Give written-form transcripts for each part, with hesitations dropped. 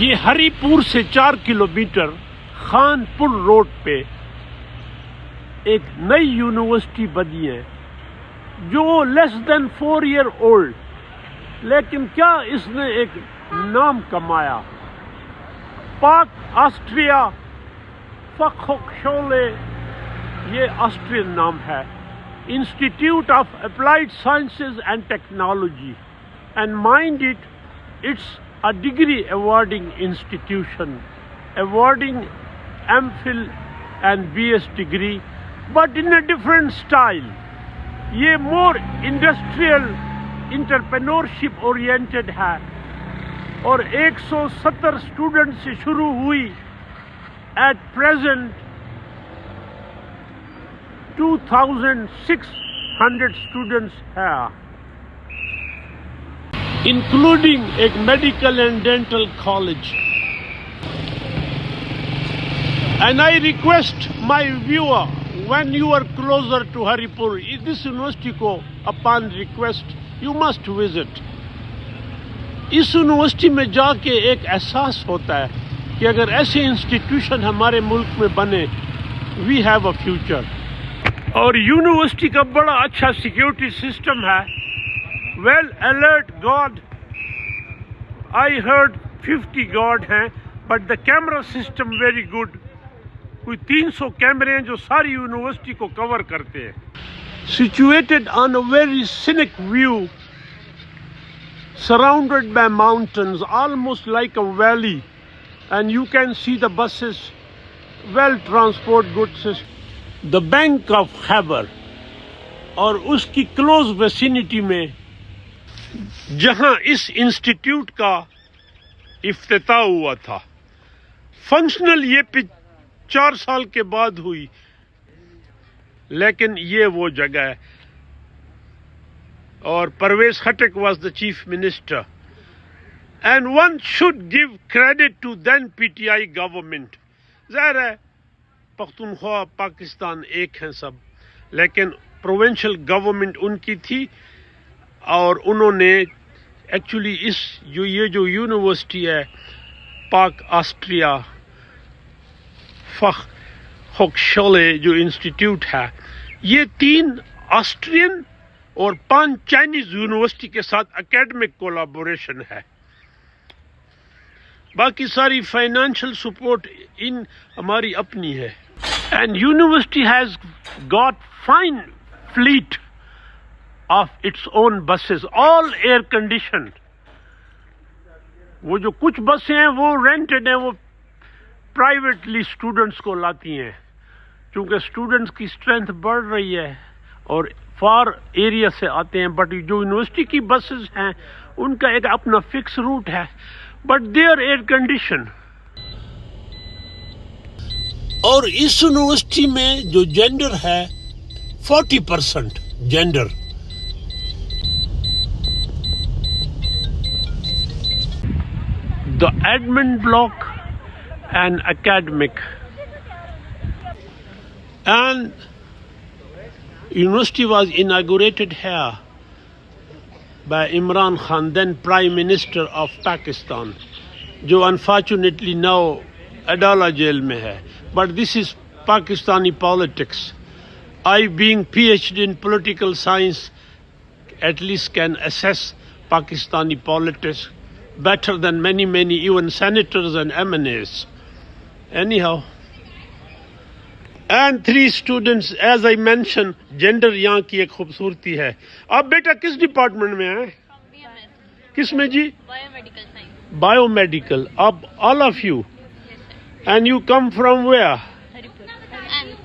یہ ہری پور سے 4 کلومیٹر خان پور روڈ پہ ایک نئی یونیورسٹی بنی ہے جو لیس دین 4 ایئر اولڈ، لیکن کیا اس نے ایک نام کمایا. پاک آسٹریا فخوکشولے یہ آسٹرین نام ہے. Institute of applied sciences and technology, and mind it's a degree awarding institution, awarding MPhil and BS degree, but in a different style. یہ more industrial entrepreneurship oriented ہے اور 170 اسٹوڈنٹ سے شروع ہوئی. At present 2600 students ہے, including a medical and dental college. And I request my viewer, when you are closer to Haripur, this university ko upon request you must visit. اس university میں جا کے ایک احساس ہوتا ہے کہ اگر ایسے انسٹیٹیوشن ہمارے ملک میں بنے we have a future. اور یونیورسٹی کا بڑا اچھا سیکیورٹی سسٹم ہے. Well alert guard, I heard 50 guard ہیں, but the camera system very good. کوئی 300 کیمرے ہیں جو ساری یونیورسٹی کو کور کرتے ہیں. Situated on a very scenic view, surrounded by mountains, almost like a valley, and you can see the buses, well transport good system. The bank of Khyber اور اس کی کلوز ویسینٹی میں جہاں اس انسٹیٹیوٹ کا افتتاح ہوا تھا. فنکشنل یہ 4 سال کے بعد ہوئی، لیکن یہ وہ جگہ ہے. اور Pervez Khattak was the chief minister. And one should give credit to them PTI government. ظاہر ہے پختونخوا پاکستان ایک ہیں سب، لیکن پروونشل گورنمنٹ ان کی تھی اور انہوں نے ایکچولی یہ جو یونیورسٹی ہے پاک آسٹریا فخوکشولے جو انسٹیٹیوٹ ہے، یہ 3 آسٹرین اور 5 چائنیز یونیورسٹی کے ساتھ اکیڈمک کولابوریشن ہے. باقی ساری فائنینشیل سپورٹ ہماری اپنی ہے. And university has got fine fleet of its own buses, all air conditioned. وہ جو کچھ بسیں ہیں وہ رینٹڈ ہیں، وہ پرائیویٹلی اسٹوڈنٹس کو لاتی ہیں چونکہ اسٹوڈنٹس کی اسٹرینتھ بڑھ رہی ہے اور فار ایریا سے آتے ہیں. بٹ جو یونیورسٹی کی بسز ہیں ان کا ایک اپنا فکس روٹ ہے، but they are air condition. اور اس یونیورسٹی میں جو جینڈر ہے 40% gender. The admin block and academic, and university was inaugurated here by Imran Khan, then Prime Minister of Pakistan, جو unfortunately now Adala jail میں ہے. But this is Pakistani politics. I being PhD in political science at least can assess Pakistani politics better than many even senators and MNAs. Anyhow, and 3 students, as I mentioned, gender یہاں کی ایک خوبصورتی ہے. آپ بیٹا کس department میں ہیں؟ کس میں جی؟ Biomedical science. بایومیڈیکل. آپ all of you? And you come from where?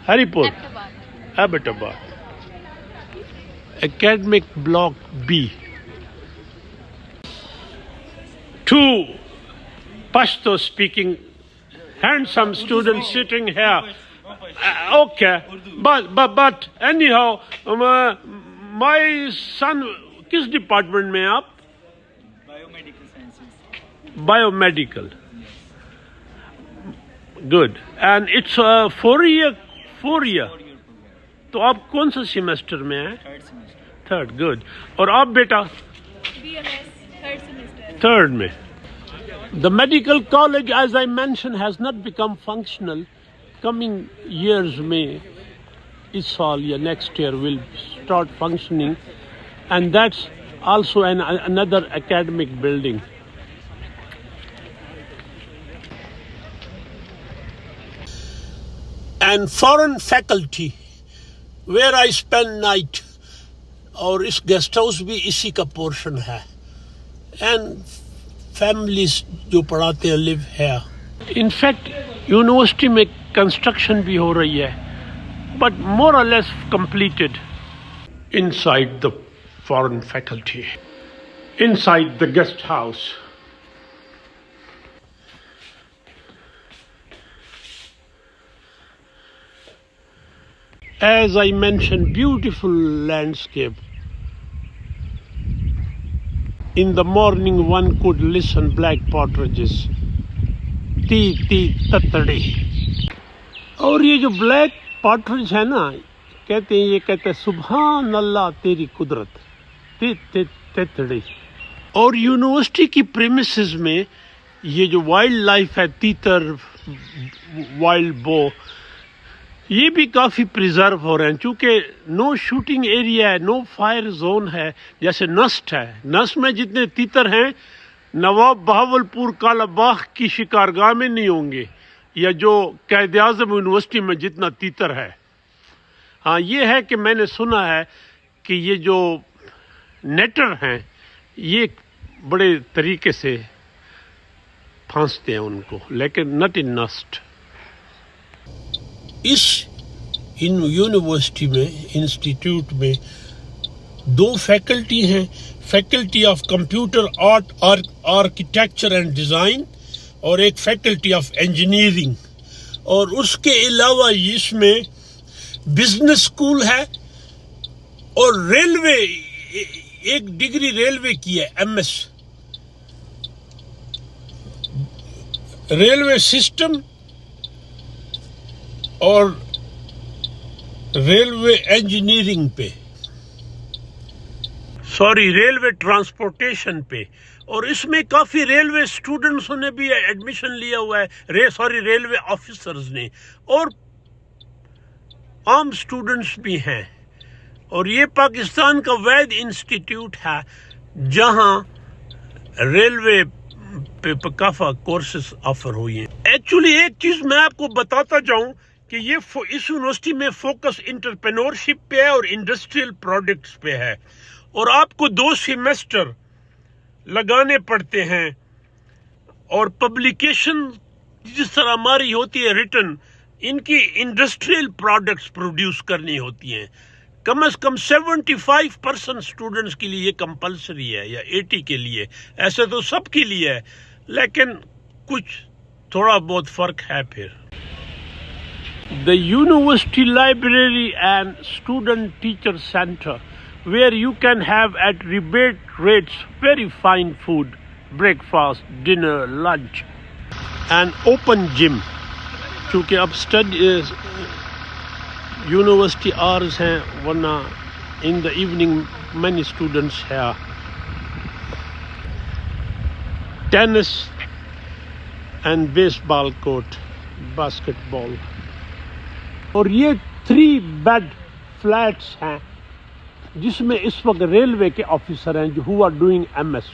Haripur. Abbottabad. Academic block B. 2 Pashto speaking handsome students sitting here. Okay, but anyhow, my son kis department mein aap? Biomedical sciences. Biomedical. Good. And it's a 4 year. تو آپ کون سا semester میں ہیں؟ 3rd semester. 3rd. Good. اور آپ بیٹا؟ BMS 3rd semester. 3rd میں. The medical college, as I mentioned, has not become functional. Coming years may, this fall or next year will start functioning, and that's also another academic building. And foreign faculty, where I spend night, اور اس guest house بھی اسی کا portion ہے. And families جو پڑھاتے ہیں leave ہے. In fact university میں کنسٹرکشن بھی ہو رہی ہے, بٹ مور اور less completed. Inside the foreign faculty, inside the guest house. As I mentioned, beautiful landscape. In the morning one could listen black partridges. تی تی تتڑی. اور یہ جو بلیک پارٹریج ہے نا, کہتے ہیں, یہ کہتے ہیں سبحان اللہ تیری قدرت, تی تی تتڑی. اور یونیورسٹی کی پریمیسز میں یہ جو وائلڈ لائف ہے, تیتر, وائلڈ بو, یہ بھی کافی پریزرو ہو رہے ہیں, چونکہ نو شوٹنگ ایریا ہے, نو فائر زون ہے. جیسے نسٹ ہے, نسٹ میں جتنے تیتر ہیں نواب بہاولپور کالا باغ کی شکارگاہ میں نہیں ہوں گے, یا جو قائد اعظم یونیورسٹی میں جتنا تیتر ہے. ہاں یہ ہے کہ میں نے سنا ہے کہ یہ جو نیٹر ہیں یہ بڑے طریقے سے پھانستے ہیں ان کو, لیکن نٹ ان نسٹ. اس یونیورسٹی میں, انسٹیٹیوٹ میں دو فیکلٹی ہیں, faculty of computer art, architecture and design, اور ایک فیکلٹی آف انجینئرنگ. اور اس کے علاوہ اس میں بزنس اسکول ہے, اور ریلوے, ایک ڈگری ریلوے کی ہے, ایم ایس ریلوے سسٹم اور ریلوے انجینئرنگ پہ, ریلوے ٹرانسپورٹیشن پہ. اور اس میں کافی ریلوے اسٹوڈنٹسوں نے بھی ایڈمیشن لیا ہوا ہے, ریلوے آفیسرز نے, اور عام اسٹوڈنٹس بھی ہیں. اور یہ پاکستان کا واحد انسٹیٹیوٹ ہے جہاں ریلوے پہ کافی کورسز آفر ہوئی ہیں. ایکچولی ایک چیز میں آپ کو بتاتا جاؤں کہ یہ اس یونیورسٹی میں فوکس انٹرپرینورشپ پہ ہے اور انڈسٹریل پروڈکٹس پہ ہے. اور آپ کو 2 سیمیسٹر لگانے پڑتے ہیں, اور پبلیکیشن جس طرح ہماری ہوتی ہے ریٹن, ان کی انڈسٹریل پروڈکٹس پروڈیوس کرنی ہوتی ہیں. کم از کم 75% اسٹوڈنٹس کے لیے یہ کمپلسری ہے, یا 80 کے لیے. ایسے تو سب کے لیے ہے, لیکن کچھ تھوڑا بہت فرق ہے. پھر the University Library and Student Teacher Center, where you can have at rebate rates very fine food, breakfast, dinner, lunch, and open gym. چونکہ اب یونیورسٹی hours ہیں, ورنہ in the evening many students have tennis and baseball court, basketball. اور یہ 3 bed flats ہیں جس میں اس وقت ریلوے کے آفیسر ہیں who are doing MS.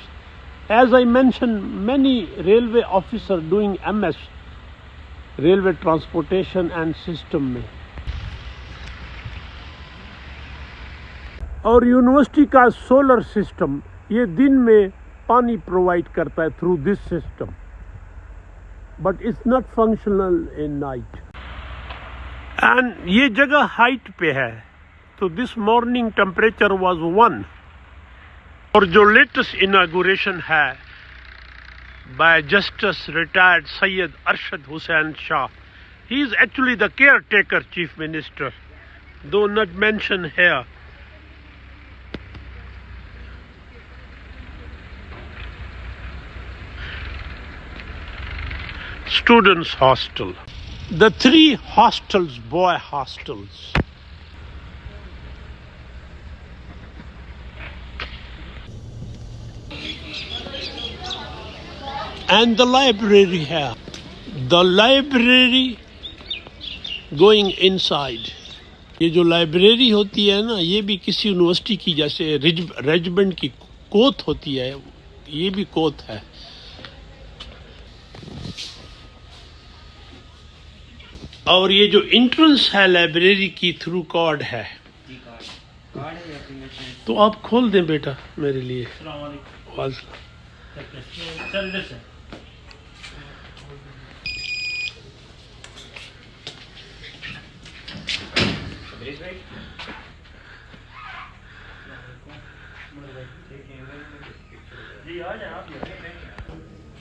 As I mentioned, many railway officers doing MS, railway transportation and system میں. اور یونیورسٹی کا سولر سسٹم یہ دن میں پانی پرووائڈ کرتا ہے through this system, but it's not functional in night. And یہ جگہ ہائٹ پہ ہے, تو دس مارننگ ٹمپریچر واز 1. اور جو لیٹسٹ اناگوریشن ہے by justice retired Syed Arshad Hussain Shah, he is actually the caretaker chief minister, do not mention here. Students hostel, the 3 hostels, boy hostels. And the library ہے. The library going inside. یہ جو library ہوتی ہے نا، یہ بھی کسی یونیورسٹی کی جیسے ریجمنٹ کی کوت ہوتی ہے، یہ بھی کوت ہے. اور یہ جو انٹرنس ہے لائبریری کی تھرو کارڈ ہے، تو آپ کھول دیں بیٹا میرے لیے.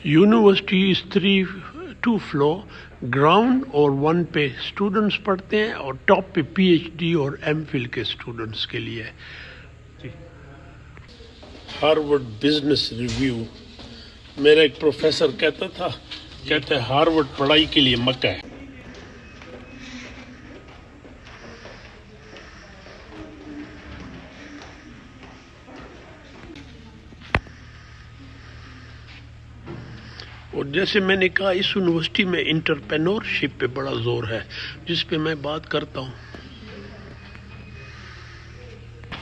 یونیورسٹی از 2 فلور، گراؤنڈ اور 1 پہ اسٹوڈنٹس پڑھتے ہیں، اور ٹاپ پہ پی ایچ ڈی اور ایم فل کے اسٹوڈنٹس کے لیے. Harvard business review. میرا ایک پروفیسر کہتا تھا، کہتے ہیں ہارورڈ پڑھائی کے لیے مکہ ہے. اور جیسے میں نے کہا، اس یونیورسٹی میں انٹرپرینورشپ پہ بڑا زور ہے، جس پہ میں بات کرتا ہوں.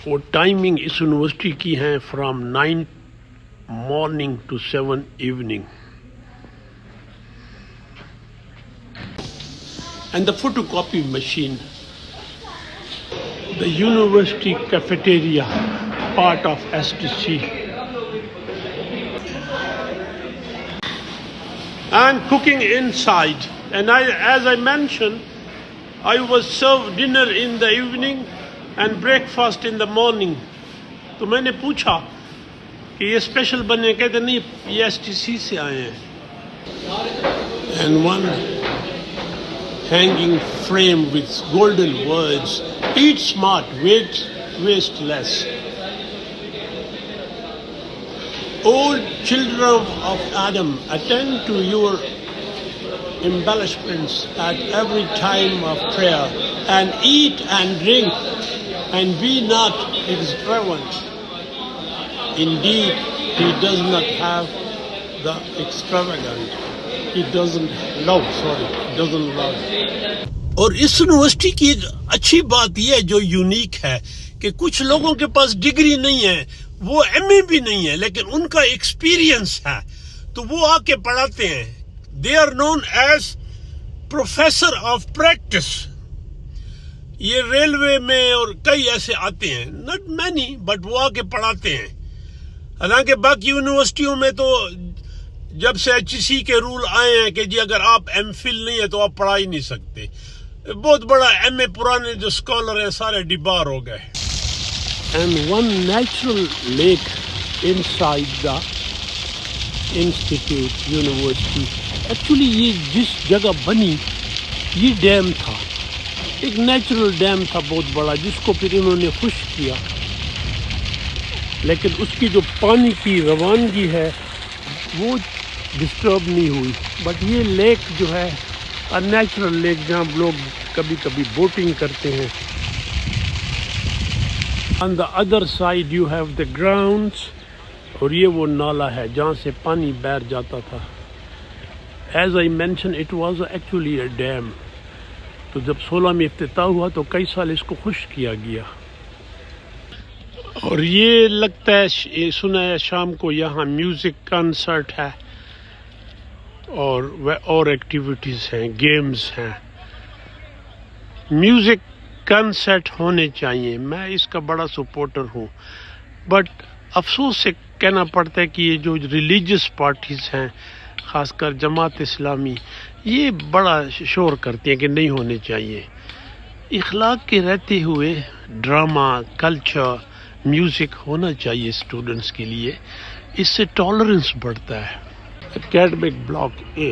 اور ٹائمنگ اس یونیورسٹی کی ہیں from 9 morning to 7 evening. And the photocopy machine. The university cafeteria part of STC. And cooking inside. And as I mentioned, I was served dinner in the evening and breakfast in the morning. تو میں نے پوچھا کہ یہ special بنے، کہتے نہیں یہ STC سے آئے ہیں. And one hanging frame with golden words: eat smart, waste less. All children of Adam, attend to your embellishments at every time of prayer, and eat and drink, and be not extravagant. Indeed, he does not have the extravagant. He doesn't love. اور اس university کی ایک اچھی بات یہ ہے جو unique ہے کہ کچھ لوگوں کے پاس ڈگری نہیں ہے، وہ MA بھی نہیں ہے، لیکن ان کا ایکسپیرینس ہے، تو وہ آ کے پڑھاتے ہیں. They are known as professor of practice. یہ ریلوے میں اور کئی ایسے آتے ہیں، ناٹ مینی، بٹ وہ آ کے پڑھاتے ہیں. حالانکہ باقی یونیورسٹیوں میں تو جب سے HEC کے رول آئے ہیں کہ جی اگر آپ MPhil نہیں ہے تو آپ پڑھا ہی نہیں سکتے. بہت بڑا MA پرانے جو اسکالر ہیں سارے ڈبار ہو گئے. And one natural lake inside the institute, university. Actually یہ جس جگہ بنی یہ ڈیم تھا، ایک نیچرل ڈیم تھا بہت بڑا، جس کو پھر انہوں نے خشک کیا. لیکن اس کی جو پانی کی روانگی ہے وہ ڈسٹرب نہیں ہوئی. بٹ یہ لیک جو ہے نیچرل لیک، جہاں لوگ کبھی کبھی بوٹنگ کرتے ہیں. On the other side you have the grounds، اور یہ وہ نالا ہے جہاں سے پانی بہر جاتا تھا. As I mentioned, it was actually a dam. تو جب 16 میں افتتاح ہوا تو کئی سال اس کو خشک کیا گیا. اور یہ لگتا ہے سنا ہے شام کو یہاں میوزک کنسرٹ ہے اور ایکٹیویٹیز ہیں، گیمز ہیں. میوزک کنسرٹ ہونے چاہیے، میں اس کا بڑا سپورٹر ہوں. بٹ افسوس سے کہنا پڑتا ہے کہ یہ جو ریلیجیس پارٹیز ہیں، خاص کر جماعت اسلامی، یہ بڑا شور کرتی ہیں کہ نہیں ہونے چاہیے. اخلاق کے رہتے ہوئے ڈرامہ، کلچر، میوزک ہونا چاہیے اسٹوڈنٹس کے لیے. اس سے ٹالرنس بڑھتا ہے. Academic block A،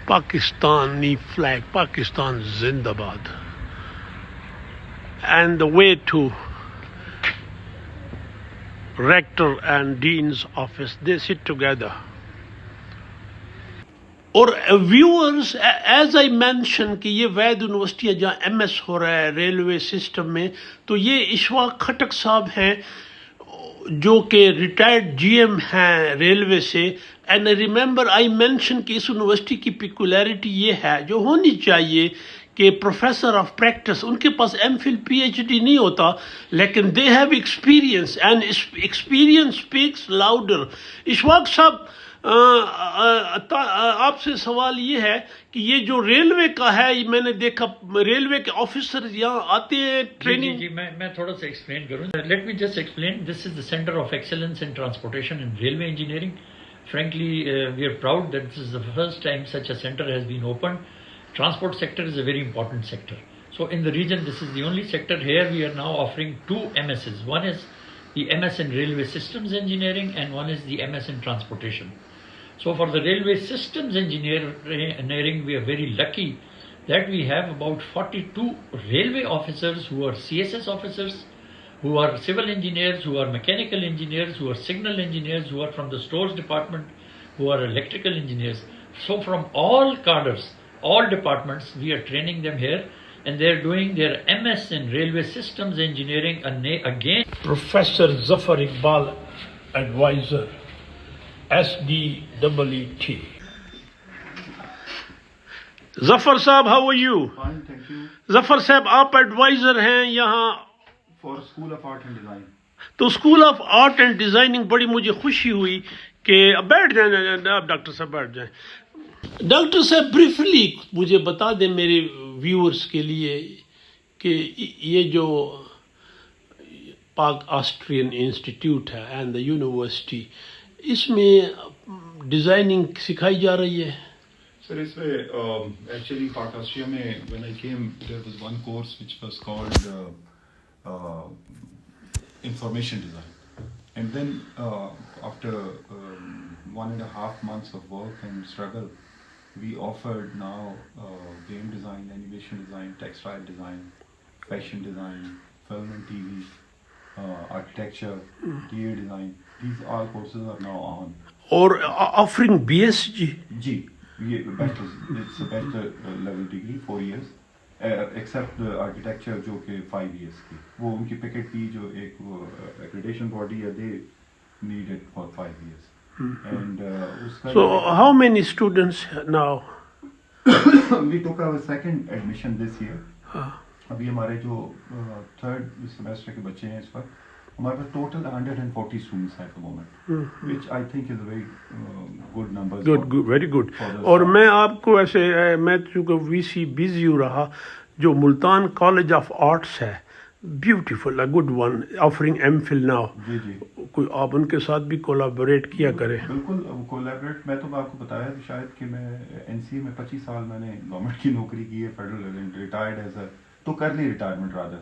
Pakistani flag, Pakistan زندہ باد. And the way to rector and dean's office, they sit together. اور viewers, as I mentioned کہ یہ وید یونیورسٹی ہے جہاں MS ہو رہا ہے ریلوے سسٹم میں، تو یہ اشفاق خٹک صاحب ہیں. جو کہ ریٹائرڈ جی ایم ہیں ریلوے سے. اینڈ ریممبر آئی مینشن کہ اس یونیورسٹی کی پیکولیرٹی یہ ہے جو ہونی چاہیے کہ پروفیسر آف پریکٹس ان کے پاس M Phil P H D نہیں ہوتا لیکن they have experience and experience speaks louder. Ashfaq صاحب آپ سے سوال یہ ہے کہ یہ جو ریلوے کا ہے میں نے دیکھا ریلوے کے آفیسر یہاں آتے ہیں ٹریننگ. جی میں تھوڑا سا ایکسپلین کروں. Let me just explain. This is the centre of excellence in transportation and railway engineering. Frankly, we are proud that this is the first time such a center has been opened. Transport sector is a very important sector. So in the region, this is the only sector. Here we are now offering 2 MSs. One is the MS in Railway Systems Engineering and one is the MS in Transportation. So for the Railway Systems Engineering, we are very lucky that we have about 42 railway officers who are CSS officers, who are civil engineers, who are mechanical engineers, who are signal engineers, who are from the stores department, who are electrical engineers. So from all cadres, all departments, we are training them here and they are doing their MS in Railway Systems Engineering again. Professor Zafar Iqbal, advisor, SDEET. Zafar Saab, how are you? Fine, thank you. Zafar Saab, آپ advisor ہیں یہاں For School of Art and Design. تو school of art and designing. بڑی مجھے خوشی ہوئی کہ بیٹھ جائیں آپ ڈاکٹر صاحب بیٹھ جائیں. ڈاکٹر صاحب بریفلی مجھے بتا دیں میرے ویورز کے لیے کہ یہ جو پاک آسٹرین انسٹیٹیوٹ ہے اینڈ دا یونیورسٹی اس میں ڈیزائننگ سکھائی جا رہی ہے. Sir, اس میں ایکچولی پاک آسٹریا میں when I came there was one course which was called information design, and then after 1.5 months of work and struggle we offered now game design, animation design, textile design, fashion design, film and TV, architecture, interior design. These all courses are now on. اور offering BSc. جی یہ bachelor's, it's a bachelor level degree 4 years. Accept architecture جو کہ 5 years کی وہ ان کی packet کی جو ایک ایکریڈیشن باڈی ہے they need it for 5 years. And اس کا So how many students now? we took our second admission this year. ابھی ہمارے جو 3rd semester کے بچے ہیں اس وقت ہمارے پاس ٹوٹل 140 students ہیں at the moment, which I think is a very good number. Good, very good. اور میں آپ کو ایسے میں چونکہ وی سی بزی رہا جو ملتان کالج آف آرٹس ہے beautiful a good one offering M Phil now. کوئی آپ ان کے ساتھ بھی کولیبوریٹ کیا کریں. بالکل کولیبوریٹ. میں تو آپ کو بتایا شاید کہ میں NCA میں 25 سال میں نے گورنمنٹ کی نوکری کی ہے فیڈرل ریٹائرڈ ایز اے تو کر لی ریٹائرمنٹ رادر.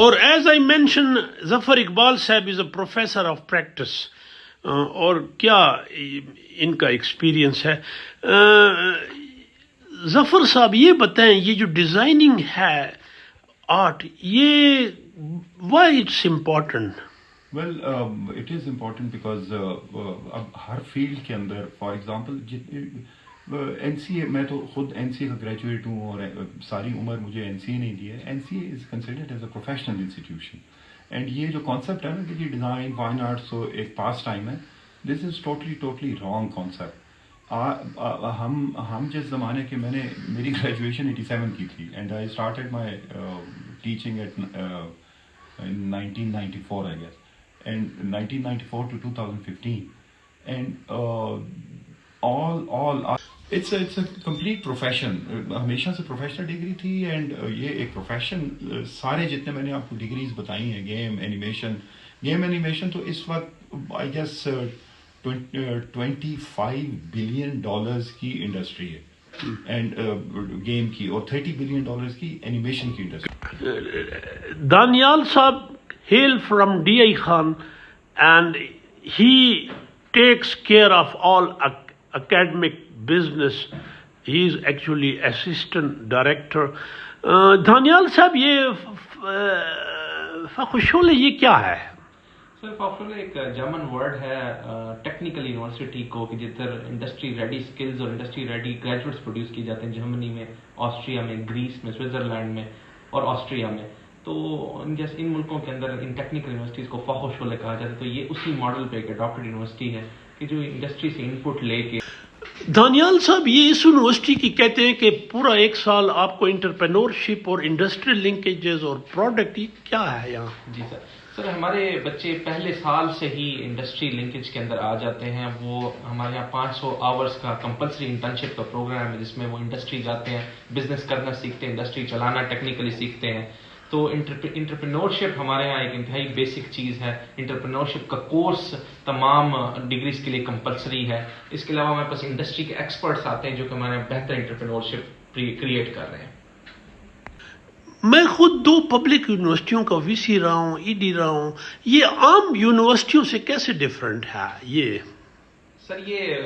اور ایز آئی مینشن ظفر اقبال صاحب از اے پروفیسر آف پریکٹس. اور کیا ان کا ایکسپیرئنس ہے. ظفر صاحب یہ بتائیں یہ جو ڈیزائننگ ہے آرٹ یہ why it's important. Well it is important because اب ہر فیلڈ کے اندر فار ایگزامپل NCA میں تو خود NCA کا گریجویٹ ہوں اور ساری عمر مجھے NCA نہیں دی ہے. NCA is considered as a professional institution and یہ جو کانسیپٹ ہے نا کہ یہ ڈیزائن فائن آرٹس تو ایک پاس ٹائم ہے, دس از ٹوٹلی رانگ کانسیپٹ. ہم جس زمانے کے میں نے میری گریجویشن 87 کی تھی and I started my teaching at 1994 I guess and 1994 to 2015 and all it's a complete profession. ہمیشہ سے پروفیشنل ڈگری تھی اینڈ یہ ایک پروفیشن. سارے جتنے میں نے آپ کو ڈگریز بتائی ہیں گیم اینیمیشن تو اس وقت آئی گیس $25 billion کی انڈسٹری ہے اینڈ گیم کی اور $30 billion کی اینیمیشن کی انڈسٹری. دانیال صاحب hail from DI Khan and he takes care of all academic business. He is actually assistant director. Daniyal صاحب یہ فخشول یہ کیا ہے؟ سر فخشول ایک جرمن ورڈ ہے ٹیکنیکل یونیورسٹی کو کہ جدھر انڈسٹری ریڈی اسکلز اور انڈسٹری ریڈی گریجویٹس پروڈیوس کی جاتے ہیں جرمنی میں, آسٹریا میں, گریس میں, سوئٹزرلینڈ میں اور آسٹریا میں. تو جیسے ان ملکوں کے اندر ان ٹیکنیکل یونیورسٹیز کو فوق و شعلہ کہا جاتا ہے، تو یہ اسی ماڈل پہ ایک اڈاپٹڈ یونیورسٹی ہے کہ جو انڈسٹری سے ان پٹ لے کے. دانیال صاحب، یہ اس یونیورسٹی کی کہتے ہیں کہ پورا 1 سال آپ کو انٹرپرینورشپ اور انڈسٹریل لنکیجز اور پروڈکٹ، یہ کیا ہے یہاں؟ جی سر ہمارے بچے پہلے سال سے ہی انڈسٹری لنکیج کے اندر آ جاتے ہیں. وہ ہمارے یہاں 500 آورس کا کمپلسری انٹرنشپ کا پروگرام ہے جس میں وہ انڈسٹری جاتے ہیں، بزنس کرنا سیکھتے ہیں، انڈسٹری چلانا ٹیکنیکلی سیکھتے ہیں. تو انٹرپرینورشپ ہمارے یہاں ایک انتہائی بیسک چیز ہے. انٹرپرینورشپ کا کورس تمام ڈگریز کے لیے کمپلسری ہے. اس کے علاوہ ہمارے پاس انڈسٹری کے ایکسپرٹس آتے ہیں جو کہ ہمارے بہتر انٹرپرینورشپ کریٹ کر رہے ہیں. میں خود 2 پبلک یونیورسٹیوں کا وی سی رہا ہوں، ای ڈی رہا ہوں. یہ عام یونیورسٹیوں سے کیسے ڈفرینٹ ہے یہ؟ سر یہ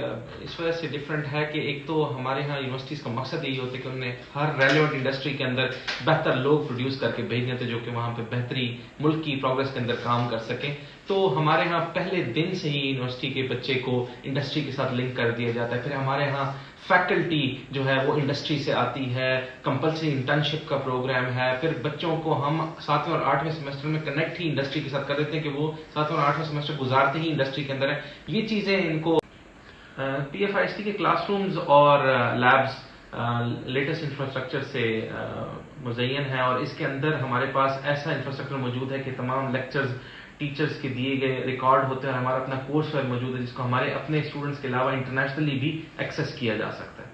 اس وجہ سے ڈفرینٹ ہے کہ ایک تو ہمارے ہاں یونیورسٹیز کا مقصد یہی ہوتا ہے کہ انہوں نے ہر ریلیونٹ انڈسٹری کے اندر بہتر لوگ پروڈیوس کر کے بھیجنے تھے جو کہ وہاں پہ بہتری ملک کی پروگرس کے اندر کام کر سکیں. تو ہمارے ہاں پہلے دن سے ہی یونیورسٹی کے بچے کو انڈسٹری کے ساتھ لنک کر دیا جاتا ہے. پھر ہمارے ہاں فیکلٹی جو ہے وہ انڈسٹری سے آتی ہے، کمپلسری انٹرنشپ کا پروگرام ہے. پھر بچوں کو ہم 7ویں اور 8ویں سیمسٹر میں کنیکٹ ہی انڈسٹری کے ساتھ کر دیتے ہیں کہ وہ 7واں اور 8واں سیمسٹر گزارتے ہی انڈسٹری کے اندر ہیں. یہ چیزیں ان کو P F I S T کے کلاس رومز اور لیبز لیٹسٹ انفراسٹرکچر سے مزین ہے، اور اس کے اندر ہمارے پاس ایسا انفراسٹرکچر موجود ہے کہ تمام لیکچرز ٹیچرز کے دیے گئے ریکارڈ ہوتے ہیں، اور ہمارا اپنا کورس ویب موجود ہے جس کو ہمارے اپنے اسٹوڈنٹس کے علاوہ انٹرنیشنلی بھی ایکسیس کیا جا سکتا ہے.